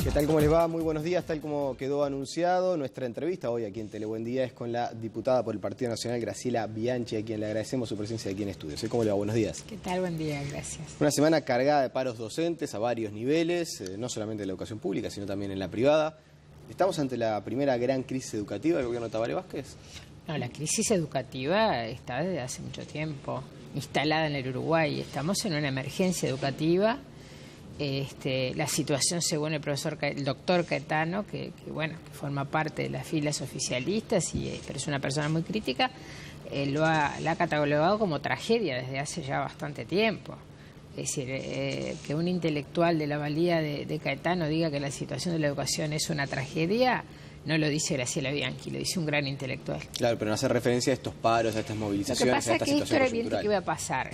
¿Qué tal? ¿Cómo les va? Muy buenos días. Tal como quedó anunciado, nuestra entrevista hoy aquí en Telebuen Día es con la diputada por el Partido Nacional, Graciela Bianchi, a quien le agradecemos su presencia aquí en estudios. ¿Cómo le va? Buenos días. ¿Qué tal? Buen día, gracias. Una semana cargada de paros docentes a varios niveles, no solamente en la educación pública, sino también en la privada. ¿Estamos ante la primera gran crisis educativa del gobierno de Tabaré Vázquez? No, la crisis educativa está desde hace mucho tiempo instalada en el Uruguay. Estamos en una emergencia educativa. La situación, según el doctor Caetano, que forma parte de las filas oficialistas, pero es una persona muy crítica, la ha catalogado como tragedia desde hace ya bastante tiempo. Es decir, que un intelectual de la valía de Caetano diga que la situación de la educación es una tragedia, no lo dice Graciela Bianchi, lo dice un gran intelectual. Claro, pero no hace referencia a estos paros, a estas movilizaciones, a esta situación situación. Lo que pasa es que esto era coyuntural. ¿Qué va a pasar?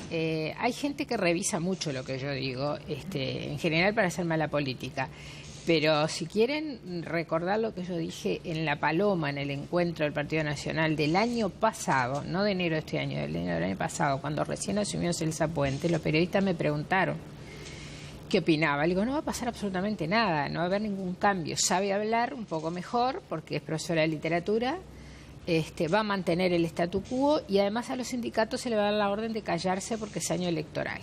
Hay gente que revisa mucho lo que yo digo, en general para hacer mala política. Pero si quieren recordar lo que yo dije en La Paloma, en el encuentro del Partido Nacional del año pasado, no de enero de este año, del año pasado, cuando recién asumió Celsa Puente, los periodistas me preguntaron qué opinaba. Le digo, no va a pasar absolutamente nada, no va a haber ningún cambio. Sabe hablar un poco mejor, porque es profesora de literatura, va a mantener el statu quo y además a los sindicatos se le va a dar la orden de callarse porque es año electoral.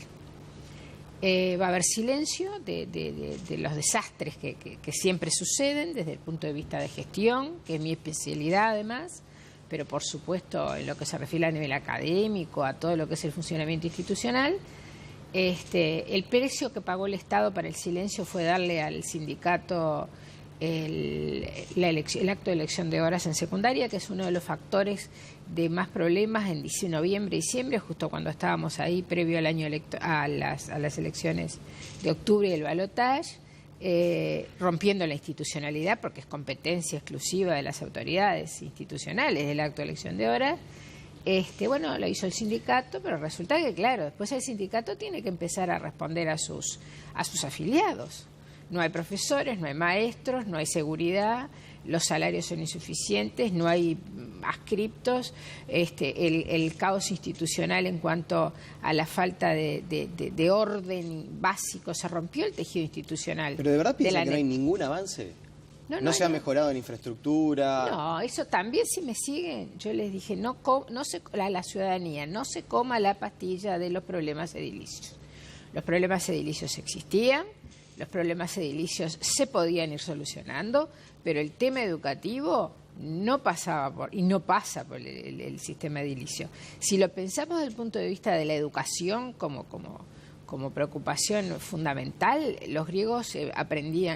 Va a haber silencio de los desastres que siempre suceden desde el punto de vista de gestión, que es mi especialidad además, pero por supuesto en lo que se refiere a nivel académico, a todo lo que es el funcionamiento institucional. El precio que pagó el Estado para el silencio fue darle al sindicato el acto de elección de horas en secundaria, que es uno de los factores de más problemas en noviembre y diciembre, justo cuando estábamos ahí previo al año a las elecciones de octubre y el balotaje, rompiendo la institucionalidad, porque es competencia exclusiva de las autoridades institucionales el acto de elección de horas. Lo hizo el sindicato, pero resulta que, claro, después el sindicato tiene que empezar a responder a sus afiliados. No hay profesores, no hay maestros, no hay seguridad, los salarios son insuficientes, no hay adscriptos, el caos institucional en cuanto a la falta de orden básico, se rompió el tejido institucional. ¿Pero de verdad piensan que no hay ningún avance? ¿No se ha mejorado en infraestructura? No, eso también, si me siguen, yo les dije, la ciudadanía no se coma la pastilla de los problemas edilicios. Los problemas edilicios existían, los problemas edilicios se podían ir solucionando, pero el tema educativo no pasaba y no pasa por el sistema edilicio. Si lo pensamos desde el punto de vista de la educación como preocupación fundamental, los griegos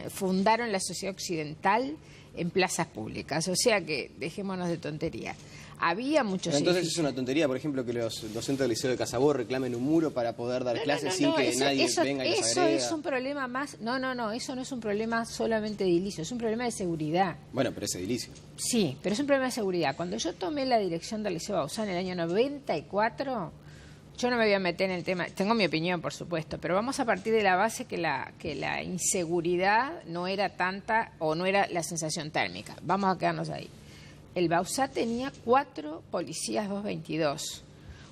fundaron la sociedad occidental en plazas públicas, o sea que dejémonos de tontería. Había muchos Pero entonces es una tontería, por ejemplo, que los docentes del Liceo de Casabó reclamen un muro para poder dar clases sin que nadie venga y los agreda. Eso es un problema más. No, eso no es un problema solamente de edilicio, es un problema de seguridad. Bueno, pero es edilicio. Sí, pero es un problema de seguridad. Cuando yo tomé la dirección del Liceo Bauzá en el año 94, yo no me voy a meter en el tema, tengo mi opinión, por supuesto, pero vamos a partir de la base que la inseguridad no era tanta o no era la sensación térmica. Vamos a quedarnos ahí. El Bauzá tenía 4 policías 222,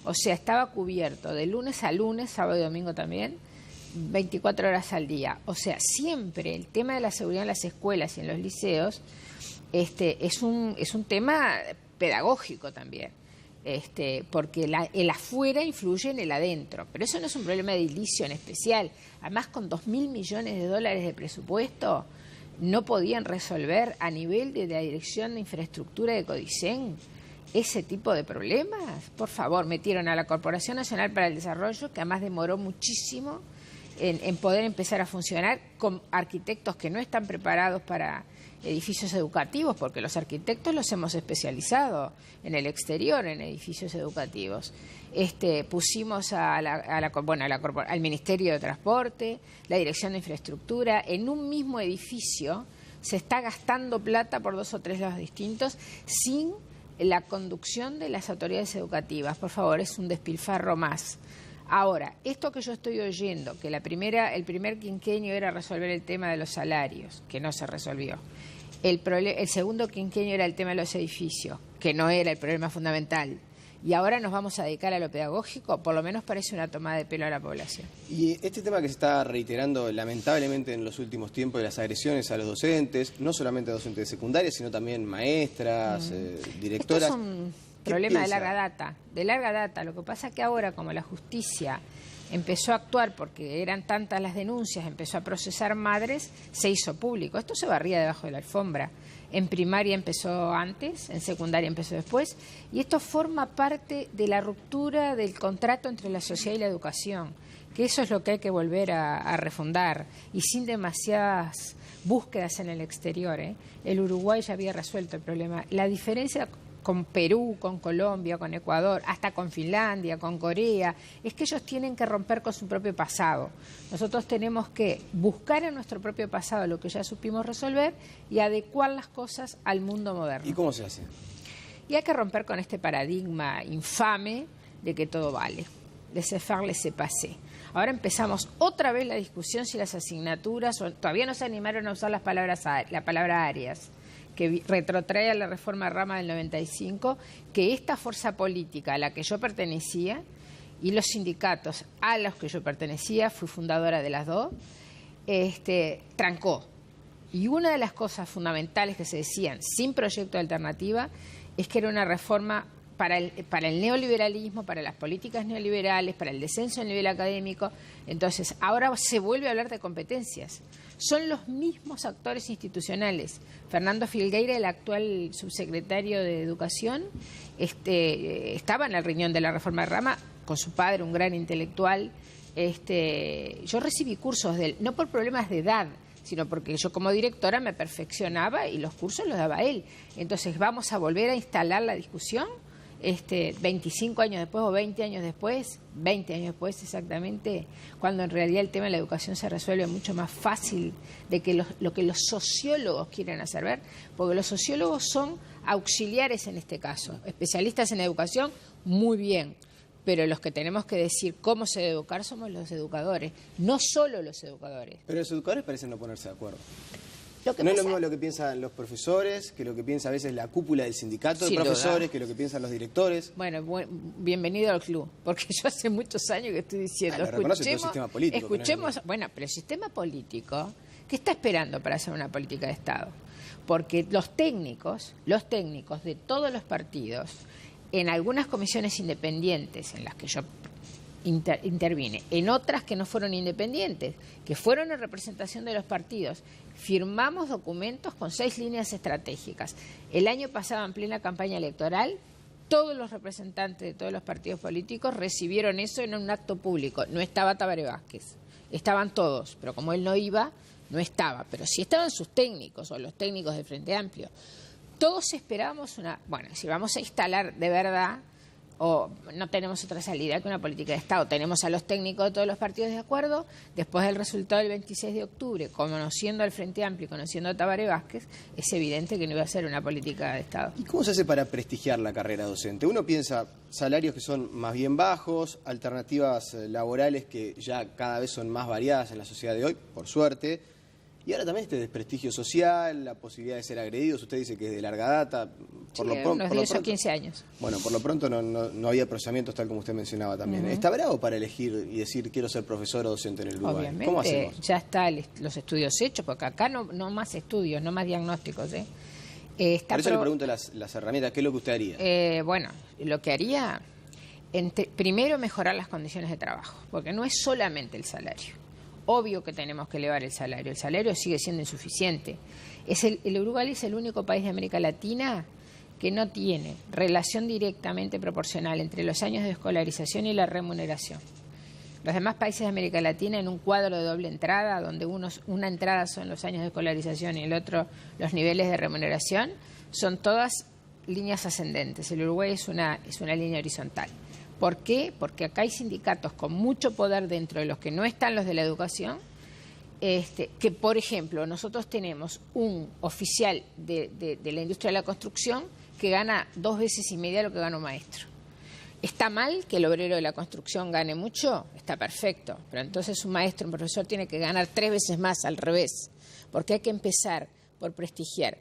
o sea, estaba cubierto de lunes a lunes, sábado y domingo también, 24 horas al día. O sea, siempre el tema de la seguridad en las escuelas y en los liceos es un tema pedagógico también. Porque el afuera influye en el adentro, pero eso no es un problema de edilicio en especial. Además, con 2.000 millones de dólares de presupuesto, no podían resolver a nivel de la Dirección de Infraestructura de Codicen ese tipo de problemas. Por favor, metieron a la Corporación Nacional para el Desarrollo, que además demoró muchísimo en poder empezar a funcionar, con arquitectos que no están preparados para edificios educativos, porque los arquitectos los hemos especializado en el exterior, en edificios educativos. Pusimos al Ministerio de Transporte, la Dirección de Infraestructura, en un mismo edificio se está gastando plata por 2 o 3 lados distintos sin la conducción de las autoridades educativas. Por favor, es un despilfarro más. Ahora, esto que yo estoy oyendo, que el primer quinquenio era resolver el tema de los salarios, que no se resolvió. El segundo quinquenio era el tema de los edificios, que no era el problema fundamental. y ahora nos vamos a dedicar a lo pedagógico, por lo menos parece una tomada de pelo a la población. Y este tema que se está reiterando lamentablemente en los últimos tiempos de las agresiones a los docentes, no solamente a docentes de secundaria, sino también maestras, directoras. Esto es un problema de larga data. Lo que pasa es que ahora, como la justicia empezó a actuar porque eran tantas las denuncias, empezó a procesar madres, se hizo público. Esto se barría debajo de la alfombra. En primaria empezó antes, en secundaria empezó después, y esto forma parte de la ruptura del contrato entre la sociedad y la educación, que eso es lo que hay que volver a refundar, y sin demasiadas búsquedas en el exterior. El Uruguay ya había resuelto el problema. La diferencia con Perú, con Colombia, con Ecuador, hasta con Finlandia, con Corea, es que ellos tienen que romper con su propio pasado. Nosotros tenemos que buscar en nuestro propio pasado lo que ya supimos resolver y adecuar las cosas al mundo moderno. ¿Y cómo se hace? Y hay que romper con este paradigma infame de que todo vale. Laissez-faire, laissez-passer. Ahora empezamos otra vez la discusión si las asignaturas, todavía no se animaron a usar la palabra áreas, que retrotrae a la reforma Rama del 95, que esta fuerza política a la que yo pertenecía y los sindicatos a los que yo pertenecía, fui fundadora de las dos, trancó. Y una de las cosas fundamentales que se decían sin proyecto de alternativa es que era una reforma para el neoliberalismo, para las políticas neoliberales, para el descenso a nivel académico. Entonces, ahora se vuelve a hablar de competencias. Son los mismos actores institucionales. Fernando Filgueira, el actual subsecretario de Educación, estaba en el riñón de la reforma de Rama con su padre, un gran intelectual. Yo recibí cursos de él, no por problemas de edad, sino porque yo como directora me perfeccionaba y los cursos los daba él. Entonces, ¿vamos a volver a instalar la discusión? 25 años después o 20 años después, 20 años después exactamente, cuando en realidad el tema de la educación se resuelve mucho más fácil de que lo que los sociólogos quieren hacer ver, porque los sociólogos son auxiliares en este caso, especialistas en educación, muy bien, pero los que tenemos que decir cómo se debe educar somos los educadores, no solo los educadores. Pero los educadores parecen no ponerse de acuerdo. No es lo mismo lo que piensan los profesores, que lo que piensa a veces la cúpula del sindicato de profesores, que lo que piensan los directores. Bueno, bienvenido al club, porque yo hace muchos años que estoy diciendo, escuchemos, bueno, pero el sistema político, ¿qué está esperando para hacer una política de Estado? Porque los técnicos de todos los partidos, en algunas comisiones independientes en las que yo intervine, en otras que no fueron independientes, que fueron en representación de los partidos, firmamos documentos con 6 líneas estratégicas. El año pasado, en plena campaña electoral, todos los representantes de todos los partidos políticos recibieron eso en un acto público. No estaba Tabaré Vázquez, estaban todos, pero como él no iba, no estaba. Pero sí estaban sus técnicos o los técnicos del Frente Amplio. Todos esperábamos si vamos a instalar de verdad, o no tenemos otra salida que una política de Estado. Tenemos a los técnicos de todos los partidos de acuerdo, después del resultado del 26 de octubre, conociendo al Frente Amplio y conociendo a Tabaré Vázquez, es evidente que no iba a ser una política de Estado. ¿Y cómo se hace para prestigiar la carrera docente? Uno piensa salarios que son más bien bajos, alternativas laborales que ya cada vez son más variadas en la sociedad de hoy, por suerte. Y ahora también este desprestigio social, la posibilidad de ser agredidos. Usted dice que es de larga data. Unos 10 o 15 años. Bueno, por lo pronto no había procesamientos tal como usted mencionaba también. ¿Está bravo para elegir y decir quiero ser profesor o docente en el Uruguay? Obviamente, ¿cómo hacemos? Ya están los estudios hechos, porque acá no más estudios, no más diagnósticos. Por eso le pregunto las herramientas, ¿qué es lo que usted haría? Lo que haría, primero mejorar las condiciones de trabajo, porque no es solamente el salario. Obvio que tenemos que elevar el salario sigue siendo insuficiente. El Uruguay es el único país de América Latina que no tiene relación directamente proporcional entre los años de escolarización y la remuneración. Los demás países de América Latina, en un cuadro de doble entrada, donde una entrada son los años de escolarización y el otro los niveles de remuneración, son todas líneas ascendentes. El Uruguay es una línea horizontal. ¿Por qué? Porque acá hay sindicatos con mucho poder dentro de los que no están los de la educación, que, por ejemplo, nosotros tenemos un oficial de la industria de la construcción que gana 2 veces y media lo que gana un maestro. ¿Está mal que el obrero de la construcción gane mucho? Está perfecto, pero entonces un maestro, un profesor tiene que ganar 3 veces más, al revés, porque hay que empezar por prestigiar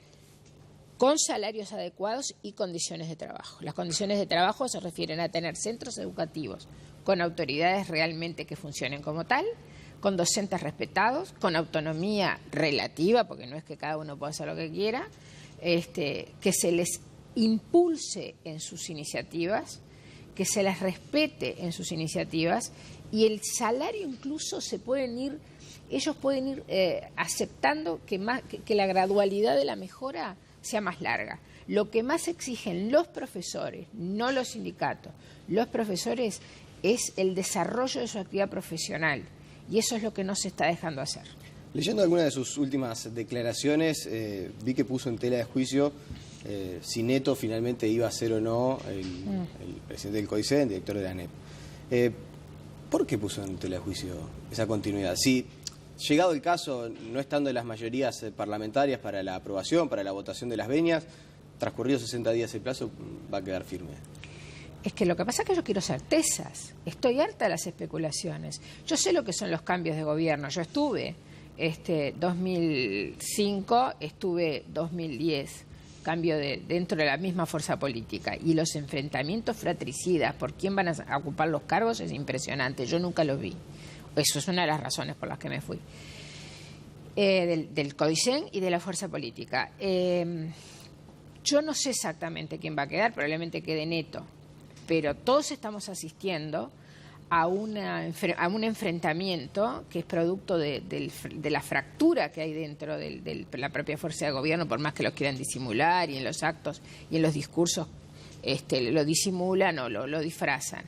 con salarios adecuados y condiciones de trabajo. Las condiciones de trabajo se refieren a tener centros educativos con autoridades realmente que funcionen como tal, con docentes respetados, con autonomía relativa, porque no es que cada uno pueda hacer lo que quiera, que se les impulse en sus iniciativas, que se les respete en sus iniciativas, y el salario incluso ellos pueden ir aceptando que la gradualidad de la mejora sea más larga. Lo que más exigen los profesores, no los sindicatos, los profesores, es el desarrollo de su actividad profesional, y eso es lo que no se está dejando hacer. Leyendo algunas de sus últimas declaraciones, vi que puso en tela de juicio si Neto finalmente iba a ser o no el presidente del CODICEN, director de la ANEP. ¿Por qué puso en tela de juicio esa continuidad? Si, llegado el caso, no estando en las mayorías parlamentarias para la aprobación, para la votación de las venias, transcurridos 60 días el plazo, va a quedar firme. Es que lo que pasa es que yo quiero certezas. Estoy harta de las especulaciones. Yo sé lo que son los cambios de gobierno. Yo estuve 2005, estuve 2010, cambio dentro de la misma fuerza política. Y los enfrentamientos fratricidas por quién van a ocupar los cargos es impresionante. Yo nunca los vi. Eso es una de las razones por las que me fui. Del CODICEN y de la fuerza política. Yo no sé exactamente quién va a quedar, probablemente quede Neto. Pero todos estamos asistiendo a un enfrentamiento que es producto de la fractura que hay dentro de la propia fuerza de gobierno, por más que lo quieran disimular, y en los actos y en los discursos lo disimulan o lo disfrazan.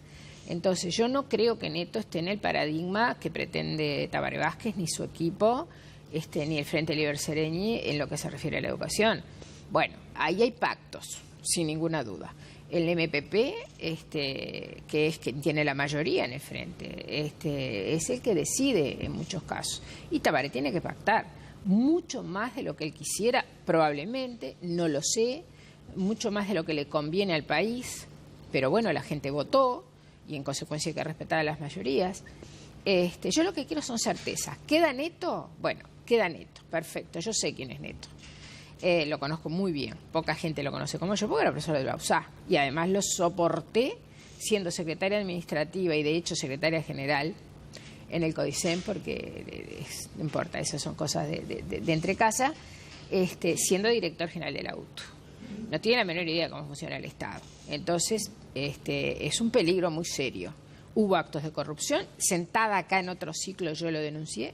Entonces yo no creo que Neto esté en el paradigma que pretende Tabaré Vázquez ni su equipo, ni el Frente Liber Seregni en lo que se refiere a la educación. Bueno, ahí hay pactos, sin ninguna duda. El MPP, que es quien tiene la mayoría en el frente, es el que decide en muchos casos. Y Tabaré tiene que pactar mucho más de lo que él quisiera, probablemente, no lo sé, mucho más de lo que le conviene al país, pero bueno, la gente votó y en consecuencia hay que respetar a las mayorías. Yo lo que quiero son certezas. ¿Queda Neto? Bueno, queda Neto, perfecto, yo sé quién es Neto. Lo conozco muy bien, poca gente lo conoce como yo, porque era profesor de la USA, y además lo soporté siendo secretaria administrativa y de hecho secretaria general en el CODICEN, porque no importa, esas son cosas de entre casa, siendo director general de la UTU. No tiene la menor idea de cómo funciona el Estado. Entonces, es un peligro muy serio. Hubo actos de corrupción, sentada acá en otro ciclo yo lo denuncié.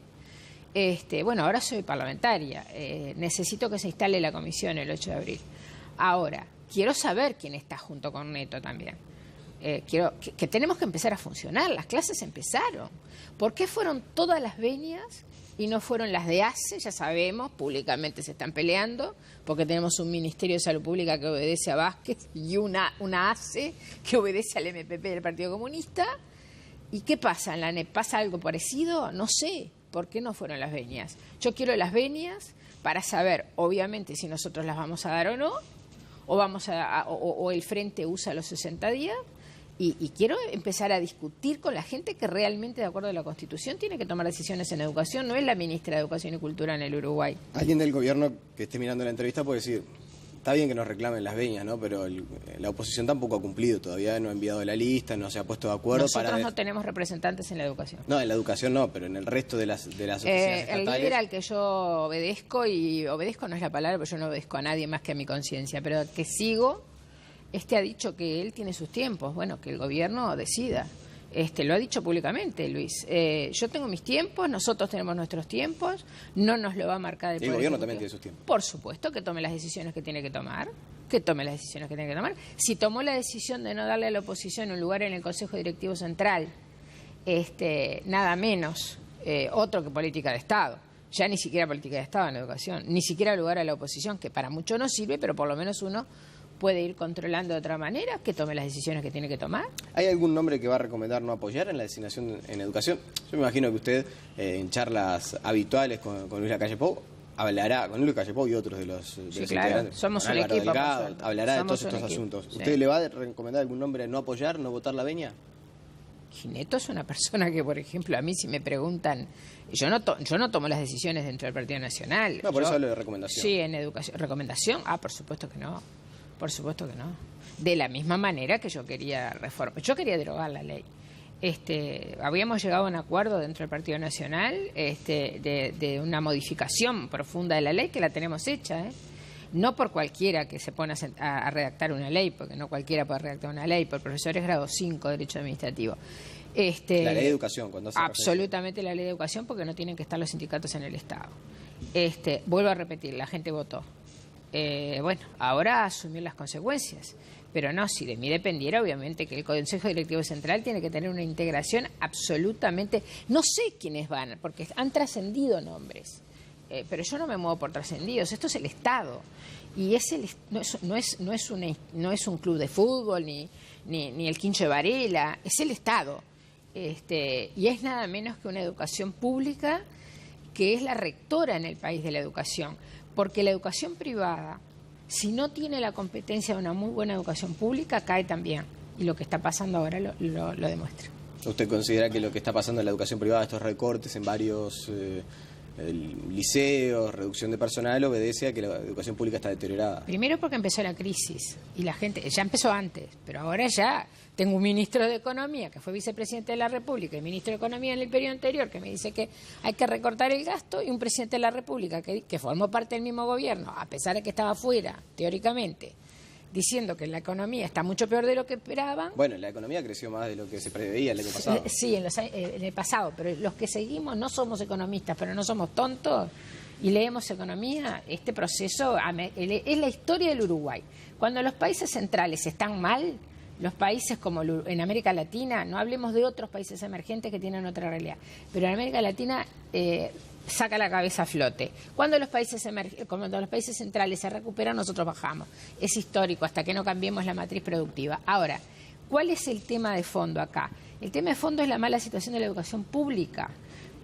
Bueno, ahora soy parlamentaria, necesito que se instale la comisión el 8 de abril. Ahora, quiero saber quién está junto con Neto también. Quiero que tenemos que empezar a funcionar, las clases empezaron. ¿Por qué fueron todas las venias y no fueron las de ACE? Ya sabemos, públicamente se están peleando, porque tenemos un Ministerio de Salud Pública que obedece a Vázquez y una ACE que obedece al MPP del Partido Comunista. ¿Y qué pasa en la ANEP? ¿Pasa algo parecido? No sé. ¿Por qué no fueron las venias? Yo quiero las venias para saber, obviamente, si nosotros las vamos a dar o no, o el Frente usa los 60 días, y quiero empezar a discutir con la gente que realmente, de acuerdo a la Constitución, tiene que tomar decisiones en educación. No es la ministra de Educación y Cultura en el Uruguay. Alguien del gobierno que esté mirando la entrevista puede decir, está bien que nos reclamen las venias, ¿no? Pero la oposición tampoco ha cumplido, todavía no ha enviado la lista, no se ha puesto de acuerdo. Nosotros no tenemos representantes en la educación. No, en la educación no, pero en el resto de las oficinas estatales. El líder al que yo obedezco, y obedezco no es la palabra, porque yo no obedezco a nadie más que a mi conciencia, pero que sigo, ha dicho que él tiene sus tiempos, bueno, que el gobierno decida. Lo ha dicho públicamente, Luis. Yo tengo mis tiempos, nosotros tenemos nuestros tiempos, no nos lo va a marcar el Poder gobierno Ejecutivo. También tiene sus tiempos. Por supuesto, que tome las decisiones que tiene que tomar, Si tomó la decisión de no darle a la oposición un lugar en el Consejo Directivo Central, nada menos otro que política de Estado, ya ni siquiera política de Estado en la educación, ni siquiera lugar a la oposición, que para mucho no sirve, pero por lo menos uno puede ir controlando de otra manera, que tome las decisiones que tiene que tomar. ¿Hay algún nombre que va a recomendar no apoyar en la designación en educación? Yo me imagino que usted, en charlas habituales con Luis Lacalle Pou, hablará con Luis Lacalle Pou y otros de los claro, somos un equipo. Hablará de todos estos asuntos. ¿Usted le va a recomendar algún nombre no apoyar, no votar la venia? Gineto es una persona que, por ejemplo, a mí si me preguntan, yo no tomo las decisiones dentro del Partido Nacional. No, por eso hablo de recomendación. Sí, en educación. ¿Recomendación? Por supuesto que no. Por supuesto que no. De la misma manera que yo quería derogar la ley. Habíamos llegado a un acuerdo dentro del Partido Nacional de una modificación profunda de la ley que la tenemos hecha, no por cualquiera que se pone a redactar una ley, porque no cualquiera puede redactar una ley, por profesores grado 5 de Derecho Administrativo. La ley de educación, cuando hace absolutamente la ley de educación, porque no tienen que estar los sindicatos en el Estado. Vuelvo a repetir, la gente votó. Bueno, ahora asumir las consecuencias. Pero no, si de mí dependiera, obviamente que el Consejo Directivo Central tiene que tener una integración absolutamente... No sé quiénes van, porque han trascendido nombres, pero yo no me muevo por trascendidos. Esto es el Estado. Y no es un club de fútbol, ni el Quincho de Varela, es el Estado. Y es nada menos que una educación pública que es la rectora en el país de la educación. Porque la educación privada, si no tiene la competencia de una muy buena educación pública, cae también. Y lo que está pasando ahora lo demuestra. ¿Usted considera que lo que está pasando en la educación privada, estos recortes en varios liceos, reducción de personal, obedece a que la educación pública está deteriorada? Primero porque empezó la crisis y la gente, ya empezó antes, pero ahora ya tengo un ministro de Economía que fue vicepresidente de la República y ministro de Economía en el periodo anterior que me dice que hay que recortar el gasto, y un presidente de la República que formó parte del mismo gobierno, a pesar de que estaba fuera, teóricamente, diciendo que la economía está mucho peor de lo que esperaban. Bueno, la economía creció más de lo que se preveía el año pasado. Sí, en el pasado, pero los que seguimos no somos economistas, pero no somos tontos y leemos economía. Este proceso es la historia del Uruguay. Cuando los países centrales están mal, los países como en América Latina, no hablemos de otros países emergentes que tienen otra realidad, pero en América Latina saca la cabeza a flote. Cuando los países centrales se recuperan, nosotros bajamos. Es histórico hasta que no cambiemos la matriz productiva. Ahora, ¿cuál es el tema de fondo acá? El tema de fondo es la mala situación de la educación pública,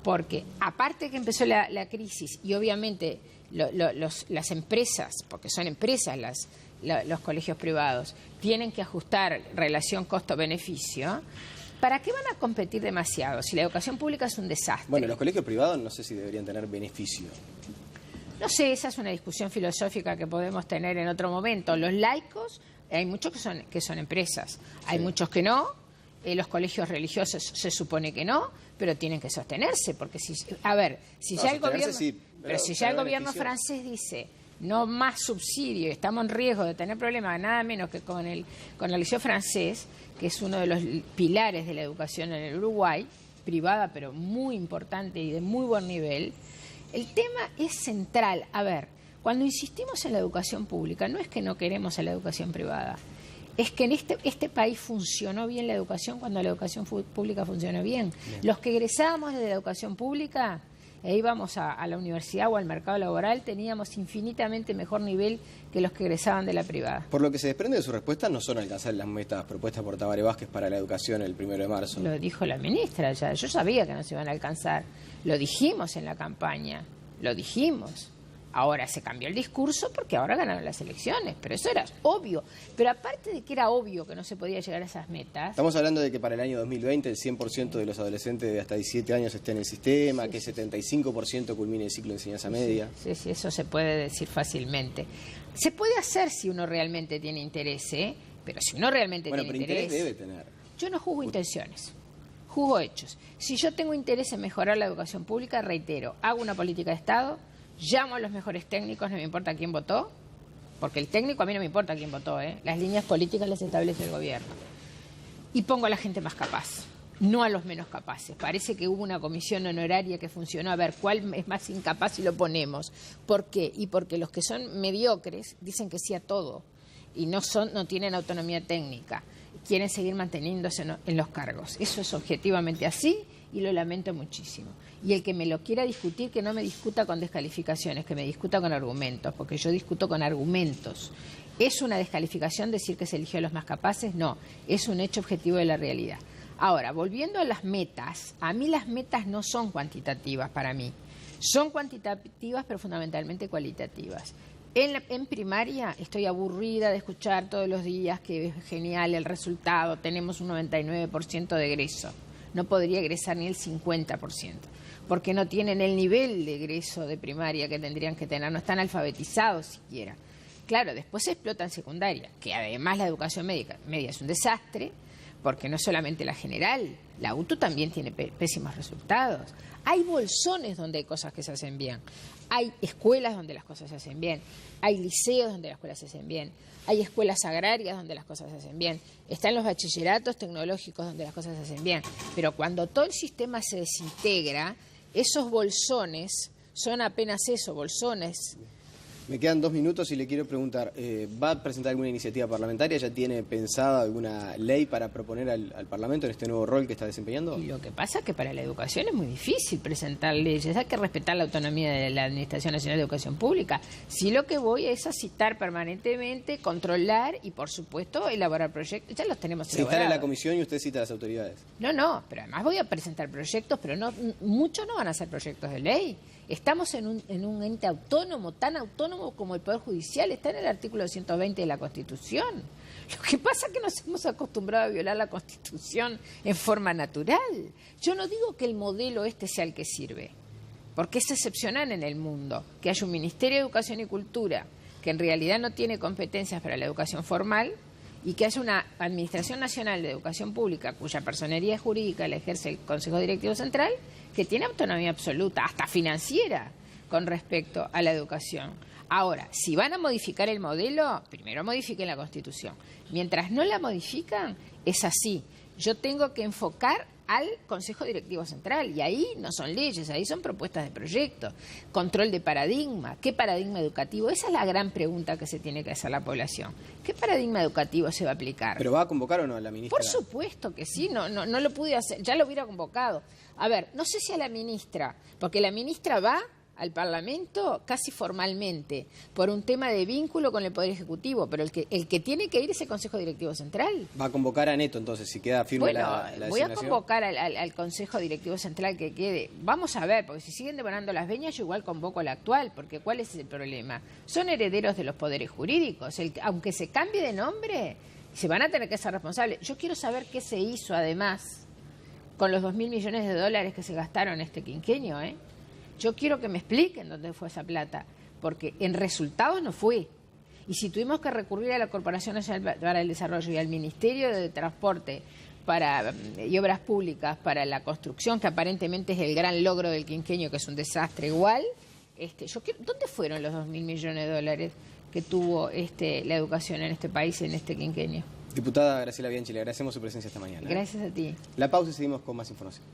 porque aparte que empezó la crisis y obviamente las empresas, porque son empresas los colegios privados, tienen que ajustar relación costo-beneficio. ¿Para qué van a competir demasiado si la educación pública es un desastre? Bueno, los colegios privados no sé si deberían tener beneficio. No sé, esa es una discusión filosófica que podemos tener en otro momento. Los laicos, hay muchos que son empresas, hay muchos que no. Los colegios religiosos se supone que no, pero tienen que sostenerse, porque si ya el gobierno francés dice no más subsidio, estamos en riesgo de tener problemas nada menos que con el liceo francés, que es uno de los pilares de la educación en el Uruguay, privada pero muy importante y de muy buen nivel. El tema es central. Cuando insistimos en la educación pública, no es que no queremos a la educación privada, es que en este país funcionó bien la educación cuando la educación pública funcionó bien. Los que egresábamos de la educación pública e íbamos a la universidad o al mercado laboral, teníamos infinitamente mejor nivel que los que egresaban de la privada. Por lo que se desprende de su respuesta, no son alcanzar las metas propuestas por Tabaré Vázquez para la educación el 1 de marzo. Lo dijo la ministra ya. Yo sabía que no se iban a alcanzar. Lo dijimos en la campaña. Lo dijimos. Ahora se cambió el discurso porque ahora ganaron las elecciones, pero eso era obvio. Pero aparte de que era obvio que no se podía llegar a esas metas... Estamos hablando de que para el año 2020 el 100% de los adolescentes de hasta 17 años esté en el sistema, que el 75% culmine el ciclo de enseñanza media. Sí, eso se puede decir fácilmente. Se puede hacer si uno realmente tiene interés, pero si uno realmente tiene interés... debe tener. Yo no juzgo intenciones, juzgo hechos. Si yo tengo interés en mejorar la educación pública, reitero, hago una política de Estado... Llamo a los mejores técnicos, no me importa quién votó, porque el técnico a mí no me importa quién votó, las líneas políticas las establece el gobierno. Y pongo a la gente más capaz, no a los menos capaces. Parece que hubo una comisión honoraria que funcionó, a ver cuál es más incapaz y lo ponemos. ¿Por qué? Y porque los que son mediocres dicen que sí a todo y no tienen autonomía técnica, quieren seguir manteniéndose en los cargos. Eso es objetivamente así y lo lamento muchísimo. Y el que me lo quiera discutir, que no me discuta con descalificaciones, que me discuta con argumentos, porque yo discuto con argumentos. ¿Es una descalificación decir que se eligió a los más capaces? No, es un hecho objetivo de la realidad. Ahora, volviendo a las metas, a mí las metas no son cuantitativas para mí. Son cuantitativas, pero fundamentalmente cualitativas. En primaria estoy aburrida de escuchar todos los días que es genial el resultado, tenemos un 99% de egreso. No podría egresar ni el 50%, porque no tienen el nivel de egreso de primaria que tendrían que tener, no están alfabetizados siquiera. Claro, después se explota en secundaria, que además la educación media es un desastre, porque no solamente la general, la UTU también tiene pésimos resultados. Hay bolsones donde hay cosas que se hacen bien, hay escuelas donde las cosas se hacen bien, hay liceos donde las escuelas se hacen bien, hay escuelas agrarias donde las cosas se hacen bien, están los bachilleratos tecnológicos donde las cosas se hacen bien, pero cuando todo el sistema se desintegra, esos bolsones son apenas eso, bolsones. Me quedan 2 minutos y le quiero preguntar, ¿va a presentar alguna iniciativa parlamentaria? ¿Ya tiene pensada alguna ley para proponer al Parlamento en este nuevo rol que está desempeñando? Y lo que pasa es que para la educación es muy difícil presentar leyes, hay que respetar la autonomía de la Administración Nacional de Educación Pública. Sí, lo que voy es a citar permanentemente, controlar y, por supuesto, elaborar proyectos. Ya los tenemos elaborados. Se instala la comisión y usted cita a las autoridades. No, pero además voy a presentar proyectos, pero no muchos no van a ser proyectos de ley. Estamos en un ente autónomo, tan autónomo como el Poder Judicial, está en el artículo 120 de la Constitución. Lo que pasa es que nos hemos acostumbrado a violar la Constitución en forma natural. Yo no digo que el modelo este sea el que sirve, porque es excepcional en el mundo, que haya un Ministerio de Educación y Cultura que en realidad no tiene competencias para la educación formal y que haya una Administración Nacional de Educación Pública cuya personería jurídica la ejerce el Consejo Directivo Central, que tiene autonomía absoluta, hasta financiera, con respecto a la educación. Ahora, si van a modificar el modelo, primero modifiquen la Constitución. Mientras no la modifican, es así. Yo tengo que enfocar al Consejo Directivo Central, y ahí no son leyes, ahí son propuestas de proyecto, control de paradigma, ¿qué paradigma educativo? Esa es la gran pregunta que se tiene que hacer la población. ¿Qué paradigma educativo se va a aplicar? ¿Pero va a convocar o no a la ministra? Por supuesto que sí, no lo pude hacer, ya lo hubiera convocado. A ver, no sé si a la ministra, porque la ministra va al Parlamento casi formalmente, por un tema de vínculo con el Poder Ejecutivo, pero el que tiene que ir es el Consejo Directivo Central. ¿Va a convocar a Neto entonces, si queda firme la voy a designación? convocar al Consejo Directivo Central que quede. Vamos a ver, porque si siguen devorando las veñas, yo igual convoco al actual, porque ¿cuál es el problema? Son herederos de los poderes jurídicos, aunque se cambie de nombre, se van a tener que ser responsables. Yo quiero saber qué se hizo además con los 2.000 millones de dólares que se gastaron este quinquenio, Yo quiero que me expliquen dónde fue esa plata, porque en resultados no fue. Y si tuvimos que recurrir a la Corporación Nacional para el Desarrollo y al Ministerio de Transporte y Obras Públicas para la construcción, que aparentemente es el gran logro del quinquenio, que es un desastre igual, ¿dónde fueron los 2.000 millones de dólares que tuvo la educación en este país en este quinquenio? Diputada Graciela Bianchi, le agradecemos su presencia esta mañana. Gracias a ti. La pausa y seguimos con más información.